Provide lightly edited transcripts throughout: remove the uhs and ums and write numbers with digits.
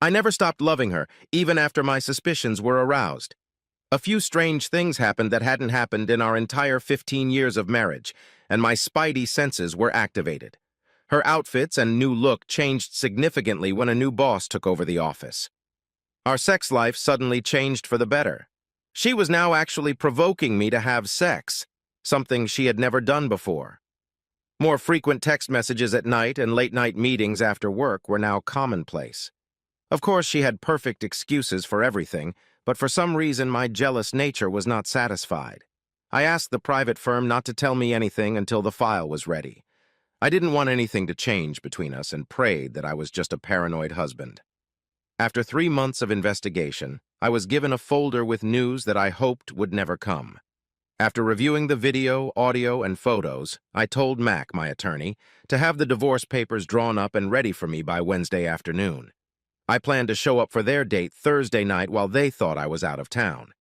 I never stopped loving her, even after my suspicions were aroused. A few strange things happened that hadn't happened in our entire 15 years of marriage, and my spidey senses were activated. Her outfits and new look changed significantly when a new boss took over the office. Our sex life suddenly changed for the better. She was now actually provoking me to have sex, something she had never done before. More frequent text messages at night and late-night meetings after work were now commonplace. Of course, she had perfect excuses for everything, but for some reason my jealous nature was not satisfied. I asked the private firm not to tell me anything until the file was ready. I didn't want anything to change between us and prayed that I was just a paranoid husband. After 3 months of investigation, I was given a folder with news that I hoped would never come. After reviewing the video, audio, and photos, I told Mac, my attorney, to have the divorce papers drawn up and ready for me by Wednesday afternoon. I planned to show up for their date Thursday night while they thought I was out of town.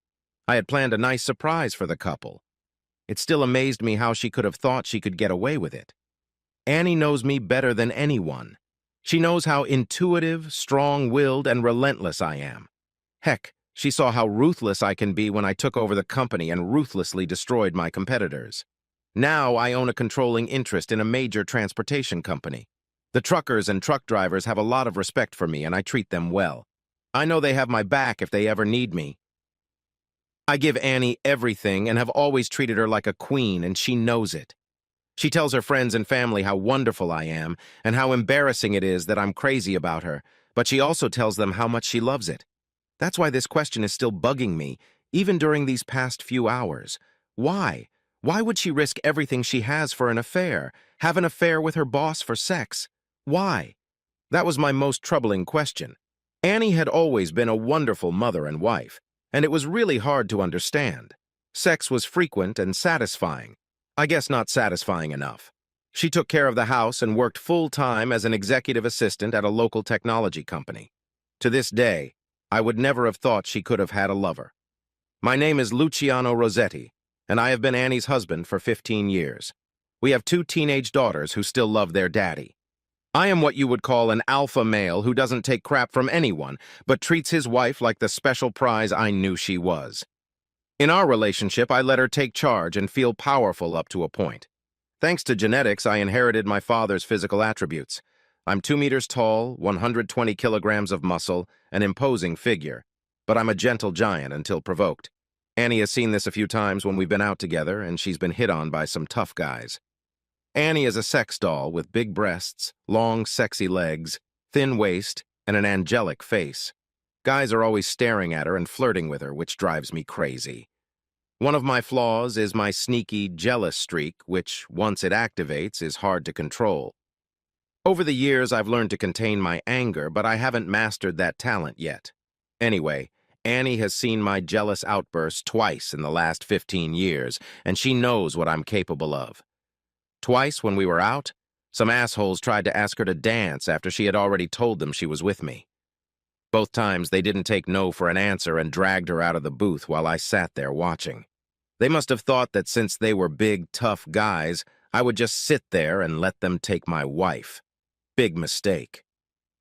I had planned a nice surprise for the couple. It still amazed me how she could have thought she could get away with it. Annie knows me better than anyone. She knows how intuitive, strong-willed, and relentless I am. Heck, she saw how ruthless I can be when I took over the company and ruthlessly destroyed my competitors. Now I own a controlling interest in a major transportation company. The truckers and truck drivers have a lot of respect for me, and I treat them well. I know they have my back if they ever need me. I give Annie everything and have always treated her like a queen, and she knows it. She tells her friends and family how wonderful I am and how embarrassing it is that I'm crazy about her, but she also tells them how much she loves it. That's why this question is still bugging me, even during these past few hours. Why? Why would she risk everything she has for an affair, have an affair with her boss for sex? Why? That was my most troubling question. Annie had always been a wonderful mother and wife, and it was really hard to understand. Sex was frequent and satisfying. I guess not satisfying enough. She took care of the house and worked full-time as an executive assistant at a local technology company. To this day, I would never have thought she could have had a lover. My name is Luciano Rossetti, and I have been Annie's husband for 15 years. We have 2 teenage daughters who still love their daddy. I am what you would call an alpha male who doesn't take crap from anyone, but treats his wife like the special prize I knew she was. In our relationship, I let her take charge and feel powerful up to a point. Thanks to genetics, I inherited my father's physical attributes. I'm 2 meters tall, 120 kilograms of muscle, an imposing figure. But I'm a gentle giant until provoked. Annie has seen this a few times when we've been out together, and she's been hit on by some tough guys. Annie is a sex doll with big breasts, long, sexy legs, thin waist, and an angelic face. Guys are always staring at her and flirting with her, which drives me crazy. One of my flaws is my sneaky, jealous streak, which, once it activates, is hard to control. Over the years, I've learned to contain my anger, but I haven't mastered that talent yet. Anyway, Annie has seen my jealous outbursts twice in the last 15 years, and she knows what I'm capable of. Twice, when we were out, some assholes tried to ask her to dance after she had already told them she was with me. Both times, they didn't take no for an answer and dragged her out of the booth while I sat there watching. They must have thought that since they were big, tough guys, I would just sit there and let them take my wife. Big mistake.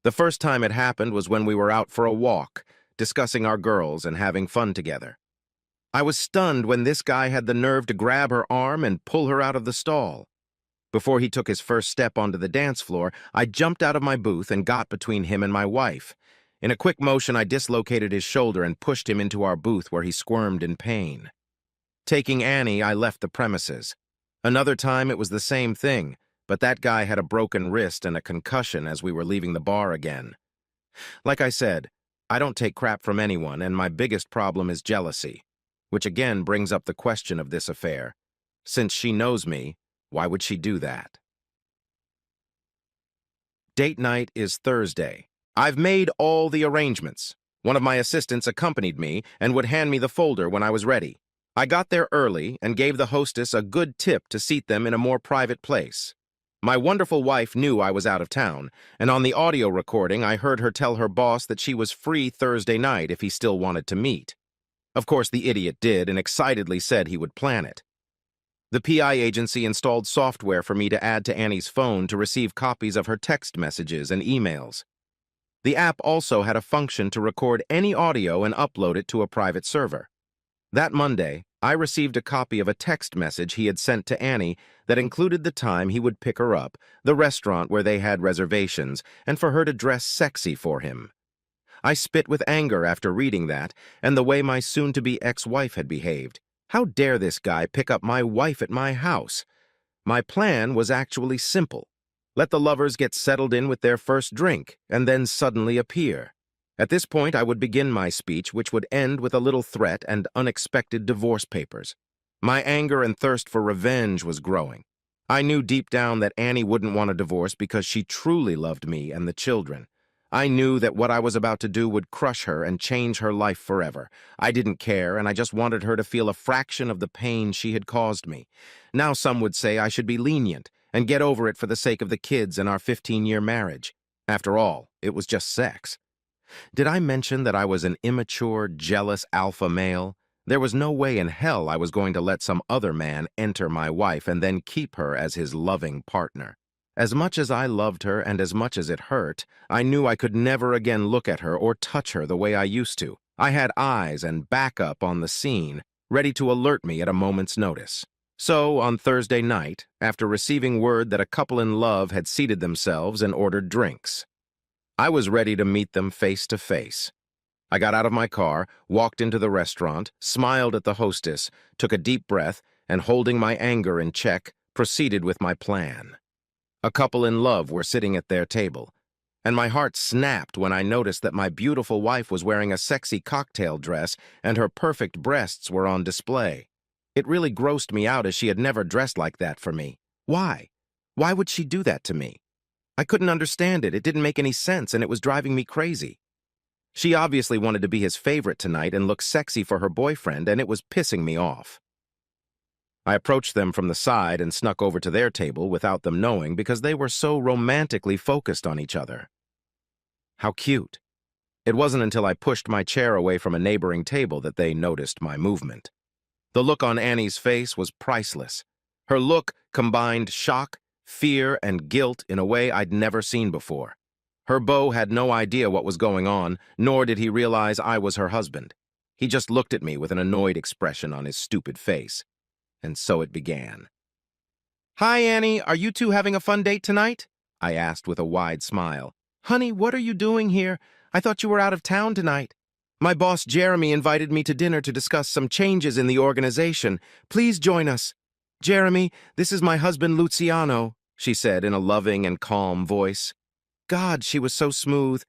The first time it happened was when we were out for a walk, discussing our girls and having fun together. I was stunned when this guy had the nerve to grab her arm and pull her out of the stall. Before he took his first step onto the dance floor, I jumped out of my booth and got between him and my wife. In a quick motion, I dislocated his shoulder and pushed him into our booth where he squirmed in pain. Taking Annie, I left the premises. Another time, it was the same thing, but that guy had a broken wrist and a concussion as we were leaving the bar again. Like I said, I don't take crap from anyone, and my biggest problem is jealousy, which again brings up the question of this affair. Since she knows me, why would she do that? Date night is Thursday. I've made all the arrangements. One of my assistants accompanied me and would hand me the folder when I was ready. I got there early and gave the hostess a good tip to seat them in a more private place. My wonderful wife knew I was out of town, and on the audio recording I heard her tell her boss that she was free Thursday night if he still wanted to meet. Of course, the idiot did and excitedly said he would plan it. The PI agency installed software for me to add to Annie's phone to receive copies of her text messages and emails. The app also had a function to record any audio and upload it to a private server. That Monday, I received a copy of a text message he had sent to Annie that included the time he would pick her up, the restaurant where they had reservations, and for her to dress sexy for him. I spit with anger after reading that, and the way my soon-to-be ex-wife had behaved. How dare this guy pick up my wife at my house? My plan was actually simple. Let the lovers get settled in with their first drink, and then suddenly appear. At this point, I would begin my speech, which would end with a little threat and unexpected divorce papers. My anger and thirst for revenge was growing. I knew deep down that Annie wouldn't want a divorce because she truly loved me and the children. I knew that what I was about to do would crush her and change her life forever. I didn't care, and I just wanted her to feel a fraction of the pain she had caused me. Now some would say I should be lenient and get over it for the sake of the kids and our 15-year marriage. After all, it was just sex. Did I mention that I was an immature, jealous alpha male? There was no way in hell I was going to let some other man enter my wife and then keep her as his loving partner. As much as I loved her and as much as it hurt, I knew I could never again look at her or touch her the way I used to. I had eyes and backup on the scene, ready to alert me at a moment's notice. So, on Thursday night, after receiving word that a couple in love had seated themselves and ordered drinks, I was ready to meet them face to face. I got out of my car, walked into the restaurant, smiled at the hostess, took a deep breath, and holding my anger in check, proceeded with my plan. A couple in love were sitting at their table, and my heart snapped when I noticed that my beautiful wife was wearing a sexy cocktail dress and her perfect breasts were on display. It really grossed me out as she had never dressed like that for me. Why? Why would she do that to me? I couldn't understand it. It didn't make any sense, and it was driving me crazy. She obviously wanted to be his favorite tonight and look sexy for her boyfriend, and it was pissing me off. I approached them from the side and snuck over to their table without them knowing because they were so romantically focused on each other. How cute. It wasn't until I pushed my chair away from a neighboring table that they noticed my movement. The look on Annie's face was priceless. Her look combined shock, fear, and guilt in a way I'd never seen before. Her beau had no idea what was going on, nor did he realize I was her husband. He just looked at me with an annoyed expression on his stupid face. And so it began. "Hi, Annie, are you two having a fun date tonight?" I asked with a wide smile. "Honey, what are you doing here? I thought you were out of town tonight. My boss Jeremy invited me to dinner to discuss some changes in the organization. Please join us." "Jeremy, this is my husband Luciano," she said in a loving and calm voice. God, she was so smooth.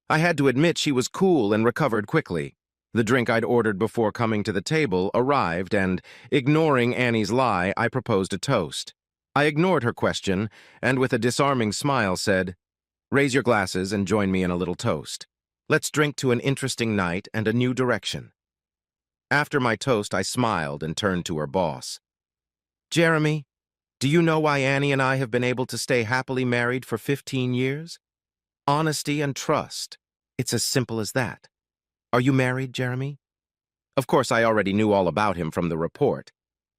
I had to admit she was cool and recovered quickly. The drink I'd ordered before coming to the table arrived and, ignoring Annie's lie, I proposed a toast. I ignored her question and with a disarming smile said, "Raise your glasses and join me in a little toast. Let's drink to an interesting night and a new direction." After my toast, I smiled and turned to her boss. "Jeremy, do you know why Annie and I have been able to stay happily married for 15 years? Honesty and trust. It's as simple as that. Are you married, Jeremy?" Of course, I already knew all about him from the report.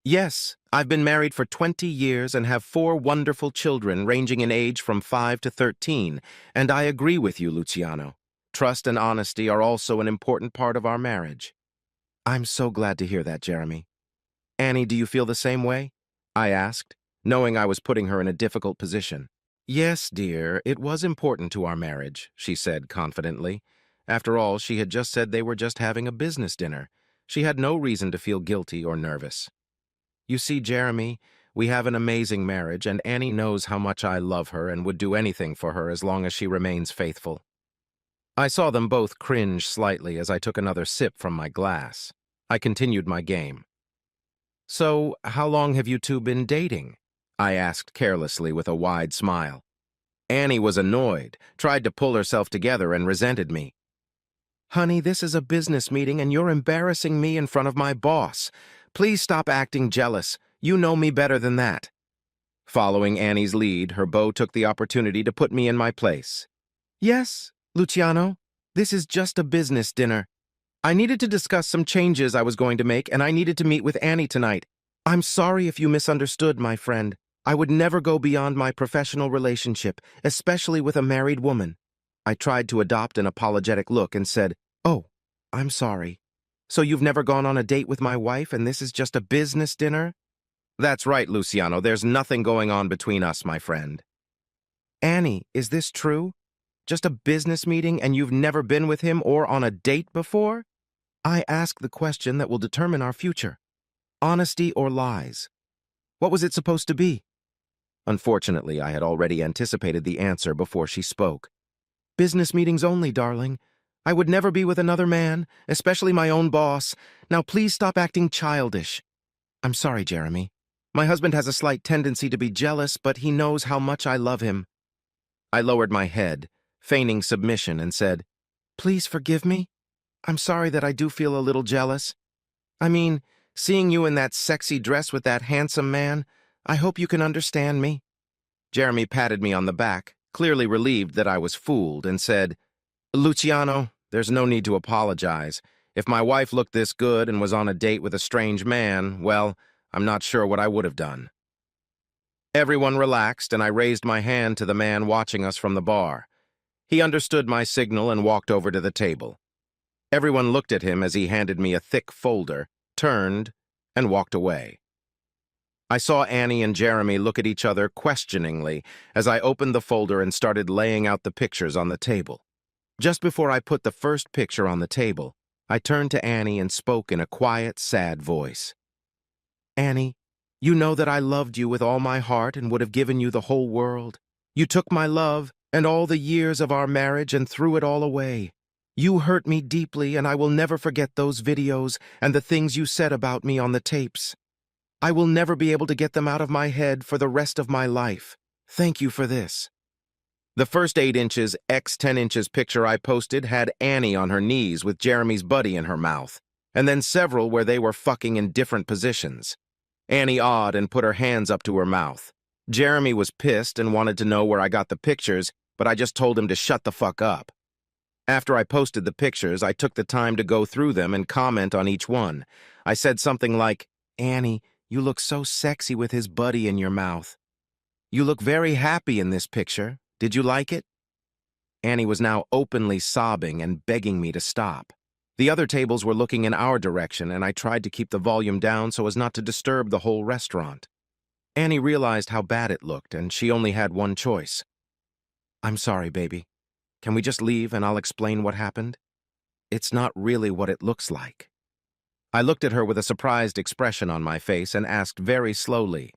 "Yes, I've been married for 20 years and have 4 wonderful children ranging in age from 5 to 13, and I agree with you, Luciano. Trust and honesty are also an important part of our marriage." "I'm so glad to hear that, Jeremy. Annie, do you feel the same way?" I asked, knowing I was putting her in a difficult position. "Yes, dear, it was important to our marriage," she said confidently. After all, she had just said they were just having a business dinner. She had no reason to feel guilty or nervous. "You see, Jeremy, we have an amazing marriage, and Annie knows how much I love her and would do anything for her as long as she remains faithful." I saw them both cringe slightly as I took another sip from my glass. I continued my game. "So, how long have you two been dating?" I asked carelessly with a wide smile. Annie was annoyed, tried to pull herself together, and resented me. "Honey, this is a business meeting and you're embarrassing me in front of my boss. Please stop acting jealous. You know me better than that." Following Annie's lead, her beau took the opportunity to put me in my place. "Yes, Luciano, this is just a business dinner. I needed to discuss some changes I was going to make, and I needed to meet with Annie tonight. I'm sorry if you misunderstood, my friend. I would never go beyond my professional relationship, especially with a married woman." I tried to adopt an apologetic look and said, "Oh, I'm sorry. So you've never gone on a date with my wife and this is just a business dinner?" "That's right, Luciano. There's nothing going on between us, my friend." "Annie, is this true? Just a business meeting and you've never been with him or on a date before?" I ask the question that will determine our future. Honesty or lies? What was it supposed to be? Unfortunately, I had already anticipated the answer before she spoke. "Business meetings only, darling. I would never be with another man, especially my own boss. Now please stop acting childish." "I'm sorry, Jeremy. My husband has a slight tendency to be jealous, but he knows how much I love him." I lowered my head, feigning submission, and said, "Please forgive me. I'm sorry that I do feel a little jealous. I mean, seeing you in that sexy dress with that handsome man, I hope you can understand me." Jeremy patted me on the back, clearly relieved that I was fooled, and said, "Luciano, there's no need to apologize. If my wife looked this good and was on a date with a strange man, well, I'm not sure what I would have done." Everyone relaxed, and I raised my hand to the man watching us from the bar. He understood my signal and walked over to the table. Everyone looked at him as he handed me a thick folder, turned, and walked away. I saw Annie and Jeremy look at each other questioningly as I opened the folder and started laying out the pictures on the table. Just before I put the first picture on the table, I turned to Annie and spoke in a quiet, sad voice. "Annie, you know that I loved you with all my heart and would have given you the whole world. You took my love and all the years of our marriage and threw it all away. You hurt me deeply, and I will never forget those videos and the things you said about me on the tapes. I will never be able to get them out of my head for the rest of my life. Thank you for this." The first 8 inches x 10 inches picture I posted had Annie on her knees with Jeremy's buddy in her mouth, and then several where they were fucking in different positions. Annie awed and put her hands up to her mouth. Jeremy was pissed and wanted to know where I got the pictures, but I just told him to shut the fuck up. After I posted the pictures, I took the time to go through them and comment on each one. I said something like, "Annie, you look so sexy with his buddy in your mouth. You look very happy in this picture. Did you like it?" Annie was now openly sobbing and begging me to stop. The other tables were looking in our direction, and I tried to keep the volume down so as not to disturb the whole restaurant. Annie realized how bad it looked, and she only had one choice. "I'm sorry, baby. Can we just leave and I'll explain what happened? It's not really what it looks like." I looked at her with a surprised expression on my face and asked very slowly,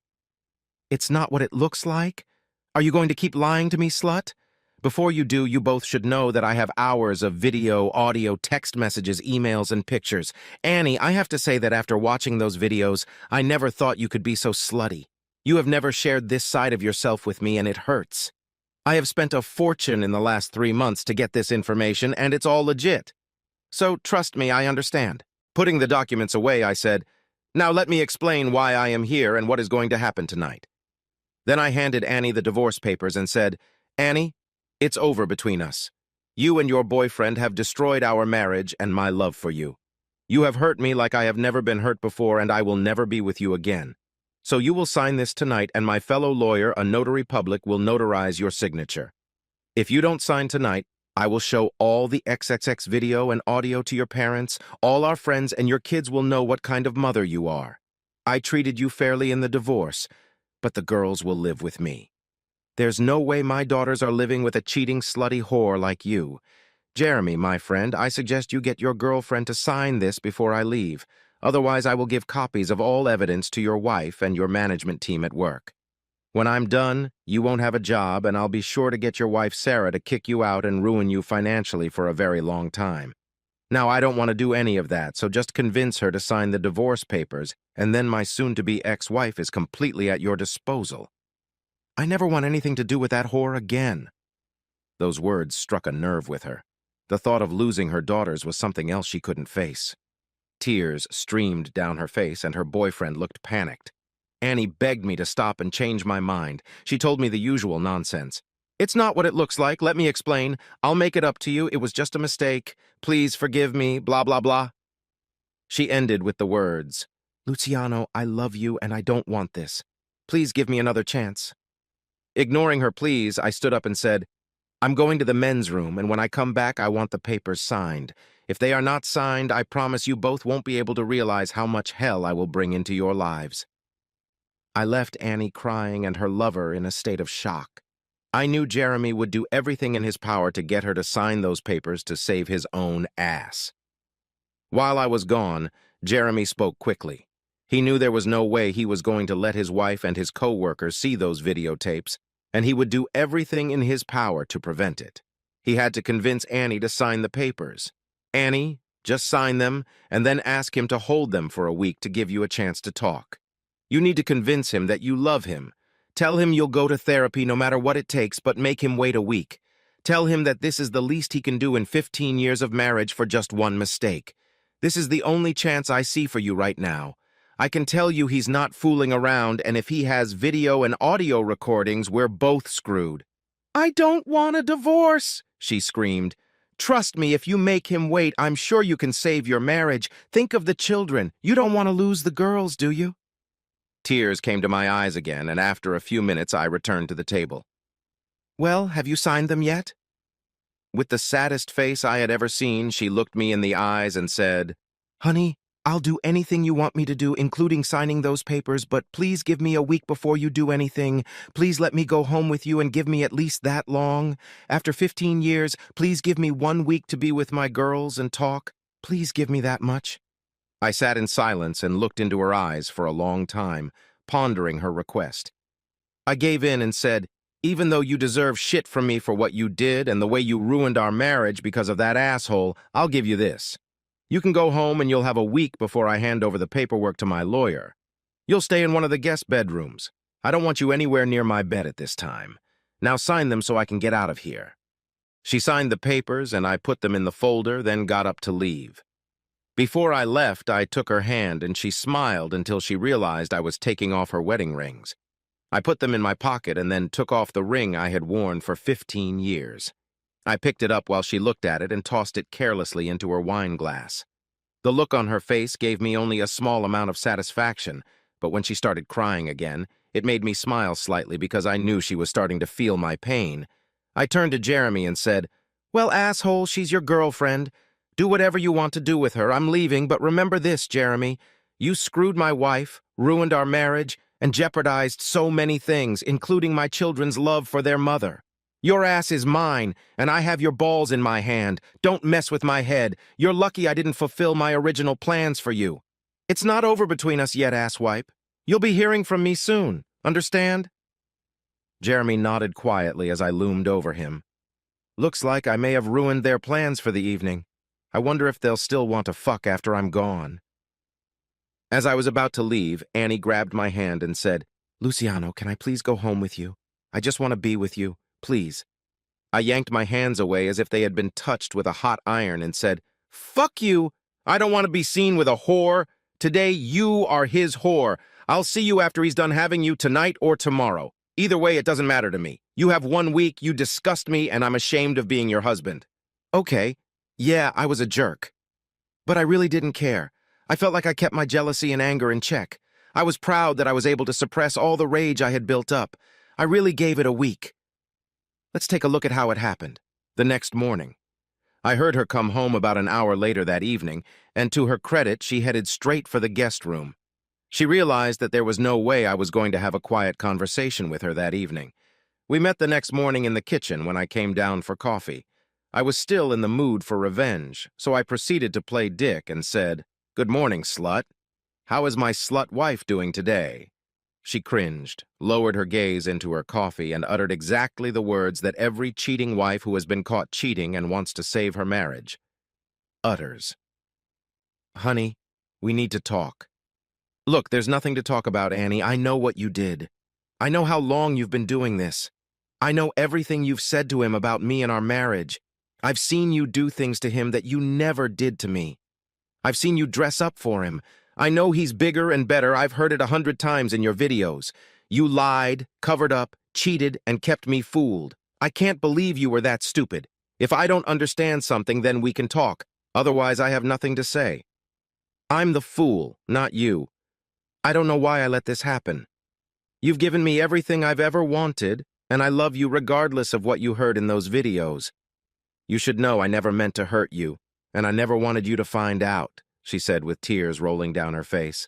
"It's not what it looks like? Are you going to keep lying to me, slut? Before you do, you both should know that I have hours of video, audio, text messages, emails, and pictures. Annie, I have to say that after watching those videos, I never thought you could be so slutty. You have never shared this side of yourself with me, and it hurts. I have spent a fortune in the last 3 months to get this information, and it's all legit. So trust me, I understand." Putting the documents away, I said, "Now let me explain why I am here and what is going to happen tonight." Then I handed Annie the divorce papers and said, "Annie, it's over between us. You and your boyfriend have destroyed our marriage and my love for you. You have hurt me like I have never been hurt before, and I will never be with you again. So you will sign this tonight, and my fellow lawyer, a notary public, will notarize your signature. If you don't sign tonight, I will show all the XXX video and audio to your parents, all our friends, and your kids will know what kind of mother you are. I treated you fairly in the divorce, but the girls will live with me. There's no way my daughters are living with a cheating, slutty whore like you. Jeremy, my friend, I suggest you get your girlfriend to sign this before I leave. Otherwise, I will give copies of all evidence to your wife and your management team at work. When I'm done, you won't have a job, and I'll be sure to get your wife Sarah to kick you out and ruin you financially for a very long time. Now, I don't want to do any of that, so just convince her to sign the divorce papers, and then my soon-to-be ex-wife is completely at your disposal. I never want anything to do with that whore again." Those words struck a nerve with her. The thought of losing her daughters was something else she couldn't face. Tears streamed down her face, and her boyfriend looked panicked. Annie begged me to stop and change my mind. She told me the usual nonsense. "It's not what it looks like. Let me explain. I'll make it up to you. It was just a mistake. Please forgive me, blah, blah, blah." She ended with the words, "Luciano, I love you and I don't want this. Please give me another chance." Ignoring her pleas, I stood up and said, I'm going to the men's room, and when I come back, I want the papers signed. If they are not signed, I promise you both won't be able to realize how much hell I will bring into your lives." I left Annie crying and her lover in a state of shock. I knew Jeremy would do everything in his power to get her to sign those papers to save his own ass. While I was gone, Jeremy spoke quickly. He knew there was no way he was going to let his wife and his co-workers see those videotapes, and he would do everything in his power to prevent it. He had to convince Annie to sign the papers. "Annie, just sign them, and then ask him to hold them for a week to give you a chance to talk. You need to convince him that you love him. Tell him you'll go to therapy no matter what it takes, but make him wait a week. Tell him that this is the least he can do in 15 years of marriage for just one mistake. This is the only chance I see for you right now. I can tell you he's not fooling around, and if he has video and audio recordings, we're both screwed." "I don't want a divorce," she screamed. "Trust me, if you make him wait, I'm sure you can save your marriage. Think of the children. You don't want to lose the girls, do you?" Tears came to my eyes again, and after a few minutes I returned to the table. "Well, have you signed them yet?" With the saddest face I had ever seen, she looked me in the eyes and said, "Honey, I'll do anything you want me to do, including signing those papers, but please give me a week before you do anything. Please let me go home with you and give me at least that long. After 15 years, please give me 1 week to be with my girls and talk. Please give me that much." I sat in silence and looked into her eyes for a long time, pondering her request. I gave in and said, "Even though you deserve shit from me for what you did and the way you ruined our marriage because of that asshole, I'll give you this. You can go home and you'll have a week before I hand over the paperwork to my lawyer. You'll stay in one of the guest bedrooms. I don't want you anywhere near my bed at this time. Now sign them so I can get out of here." She signed the papers and I put them in the folder, then got up to leave. Before I left, I took her hand and she smiled until she realized I was taking off her wedding rings. I put them in my pocket and then took off the ring I had worn for 15 years. I picked it up while she looked at it and tossed it carelessly into her wine glass. The look on her face gave me only a small amount of satisfaction, but when she started crying again, it made me smile slightly because I knew she was starting to feel my pain. I turned to Jeremy and said, "Well, asshole, she's your girlfriend. Do whatever you want to do with her. I'm leaving, but remember this, Jeremy. You screwed my wife, ruined our marriage, and jeopardized so many things, including my children's love for their mother. Your ass is mine, and I have your balls in my hand. Don't mess with my head. You're lucky I didn't fulfill my original plans for you. It's not over between us yet, asswipe. You'll be hearing from me soon. Understand?" Jeremy nodded quietly as I loomed over him. "Looks like I may have ruined their plans for the evening. I wonder if they'll still want to fuck after I'm gone." As I was about to leave, Annie grabbed my hand and said, "Luciano, can I please go home with you? I just want to be with you. Please." I yanked my hands away as if they had been touched with a hot iron and said, "Fuck you! I don't want to be seen with a whore. Today, you are his whore. I'll see you after he's done having you tonight or tomorrow. Either way, it doesn't matter to me. You have 1 week, you disgust me, and I'm ashamed of being your husband." Okay, yeah, I was a jerk. But I really didn't care. I felt like I kept my jealousy and anger in check. I was proud that I was able to suppress all the rage I had built up. I really gave it a week. Let's take a look at how it happened. The next morning, I heard her come home about an hour later that evening, and to her credit, she headed straight for the guest room. She realized that there was no way I was going to have a quiet conversation with her that evening. We met the next morning in the kitchen when I came down for coffee. I was still in the mood for revenge, so I proceeded to play dick and said, "Good morning, slut. How is my slut wife doing today?" She cringed, lowered her gaze into her coffee, and uttered exactly the words that every cheating wife who has been caught cheating and wants to save her marriage utters. "Honey, we need to talk." "Look, there's nothing to talk about, Annie. I know what you did. I know how long you've been doing this. I know everything you've said to him about me and our marriage. I've seen you do things to him that you never did to me. I've seen you dress up for him. I know he's bigger and better. I've heard it 100 times in your videos. You lied, covered up, cheated, and kept me fooled. I can't believe you were that stupid. If I don't understand something, then we can talk. Otherwise, I have nothing to say. I'm the fool, not you. I don't know why I let this happen. You've given me everything I've ever wanted. And I love you regardless of what you heard in those videos. You should know I never meant to hurt you, and I never wanted you to find out, she said with tears rolling down her face.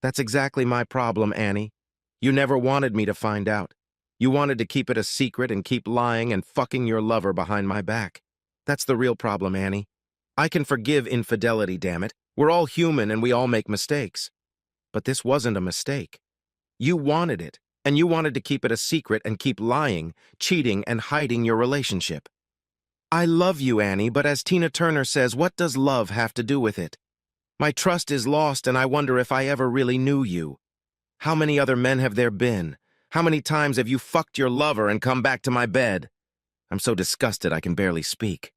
That's exactly my problem, Annie. You never wanted me to find out. You wanted to keep it a secret and keep lying and fucking your lover behind my back. That's the real problem, Annie. I can forgive infidelity, damn it. We're all human and we all make mistakes. But this wasn't a mistake. You wanted it, and you wanted to keep it a secret and keep lying, cheating, and hiding your relationship. I love you, Annie, but as Tina Turner says, what does love have to do with it? My trust is lost, and I wonder if I ever really knew you. How many other men have there been? How many times have you fucked your lover and come back to my bed? I'm so disgusted I can barely speak.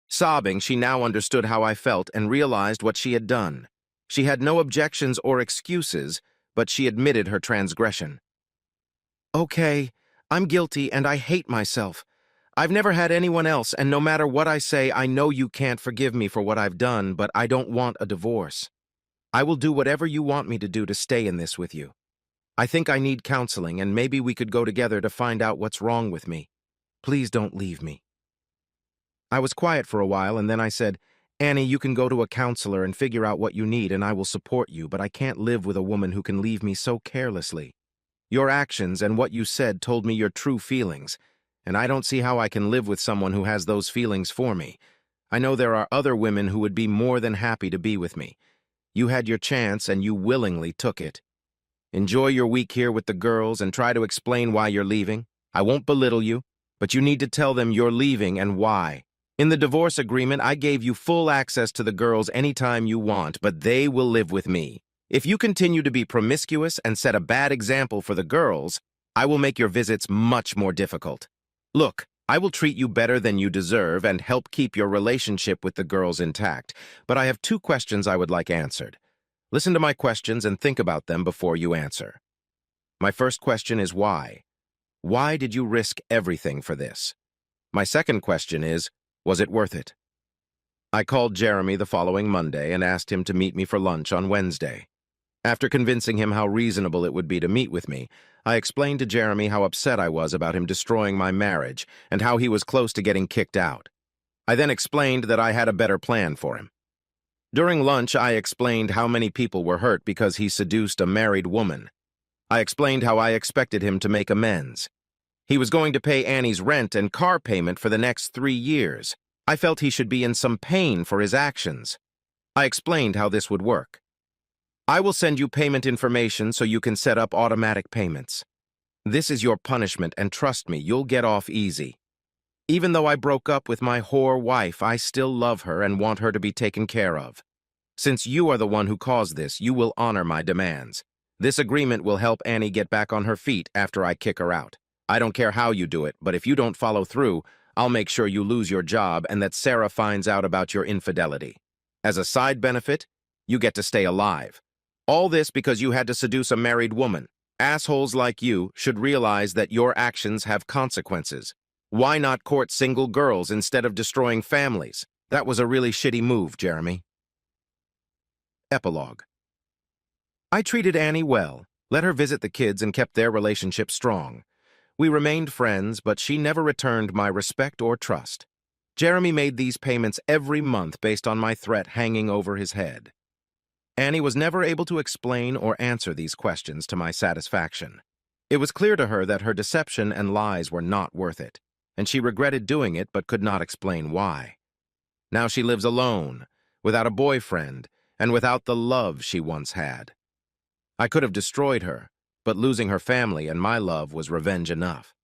Sobbing, she now understood how I felt and realized what she had done. She had no objections or excuses, but she admitted her transgression. Okay, I'm guilty and I hate myself. I've never had anyone else, and no matter what I say, I know you can't forgive me for what I've done, but I don't want a divorce. I will do whatever you want me to do to stay in this with you. I think I need counseling, and maybe we could go together to find out what's wrong with me. Please don't leave me. I was quiet for a while, and then I said, Annie, you can go to a counselor and figure out what you need, and I will support you, but I can't live with a woman who can leave me so carelessly. Your actions and what you said told me your true feelings, and I don't see how I can live with someone who has those feelings for me. I know there are other women who would be more than happy to be with me. You had your chance, and you willingly took it. Enjoy your week here with the girls and try to explain why you're leaving. I won't belittle you, but you need to tell them you're leaving and why. In the divorce agreement, I gave you full access to the girls anytime you want, but they will live with me. If you continue to be promiscuous and set a bad example for the girls, I will make your visits much more difficult. Look, I will treat you better than you deserve and help keep your relationship with the girls intact, but I have 2 questions I would like answered. Listen to my questions and think about them before you answer. My first question is why? Why did you risk everything for this? My second question is, was it worth it? I called Jeremy the following Monday and asked him to meet me for lunch on Wednesday. After convincing him how reasonable it would be to meet with me, I explained to Jeremy how upset I was about him destroying my marriage and how he was close to getting kicked out. I then explained that I had a better plan for him. During lunch, I explained how many people were hurt because he seduced a married woman. I explained how I expected him to make amends. He was going to pay Annie's rent and car payment for the next 3 years. I felt he should be in some pain for his actions. I explained how this would work. I will send you payment information so you can set up automatic payments. This is your punishment, and trust me, you'll get off easy. Even though I broke up with my whore wife, I still love her and want her to be taken care of. Since you are the one who caused this, you will honor my demands. This agreement will help Annie get back on her feet after I kick her out. I don't care how you do it, but if you don't follow through, I'll make sure you lose your job and that Sarah finds out about your infidelity. As a side benefit, you get to stay alive. All this because you had to seduce a married woman. Assholes like you should realize that your actions have consequences. Why not court single girls instead of destroying families? That was a really shitty move, Jeremy. Epilogue. I treated Annie well, let her visit the kids, and kept their relationship strong. We remained friends, but she never returned my respect or trust. Jeremy made these payments every month based on my threat hanging over his head. Annie was never able to explain or answer these questions to my satisfaction. It was clear to her that her deception and lies were not worth it, and she regretted doing it but could not explain why. Now she lives alone, without a boyfriend, and without the love she once had. I could have destroyed her, but losing her family and my love was revenge enough.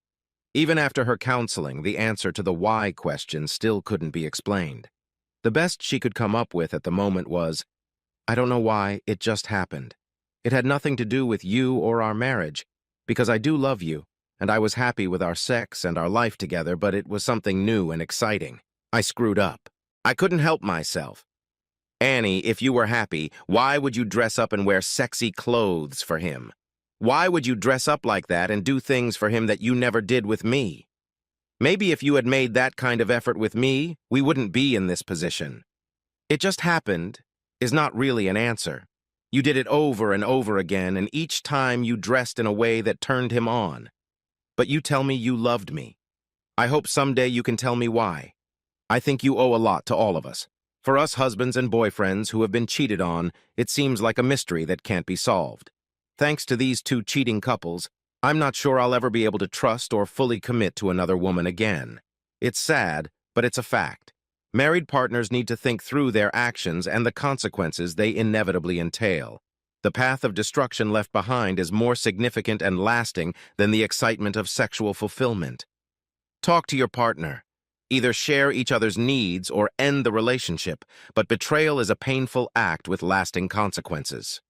Even after her counseling, the answer to the why question still couldn't be explained. The best she could come up with at the moment was, I don't know why, it just happened. It had nothing to do with you or our marriage, because I do love you, and I was happy with our sex and our life together, but it was something new and exciting. I screwed up. I couldn't help myself. Annie, if you were happy, why would you dress up and wear sexy clothes for him? Why would you dress up like that and do things for him that you never did with me? Maybe if you had made that kind of effort with me, we wouldn't be in this position. It just happened is not really an answer. You did it over and over again, and each time you dressed in a way that turned him on. but you tell me you loved me. I hope someday you can tell me why. I think you owe a lot to all of us. For us husbands and boyfriends who have been cheated on, it seems like a mystery that can't be solved. Thanks to these two cheating couples, I'm not sure I'll ever be able to trust or fully commit to another woman again. It's sad, but it's a fact. Married partners need to think through their actions and the consequences they inevitably entail. The path of destruction left behind is more significant and lasting than the excitement of sexual fulfillment. Talk to your partner. Either share each other's needs or end the relationship, but betrayal is a painful act with lasting consequences.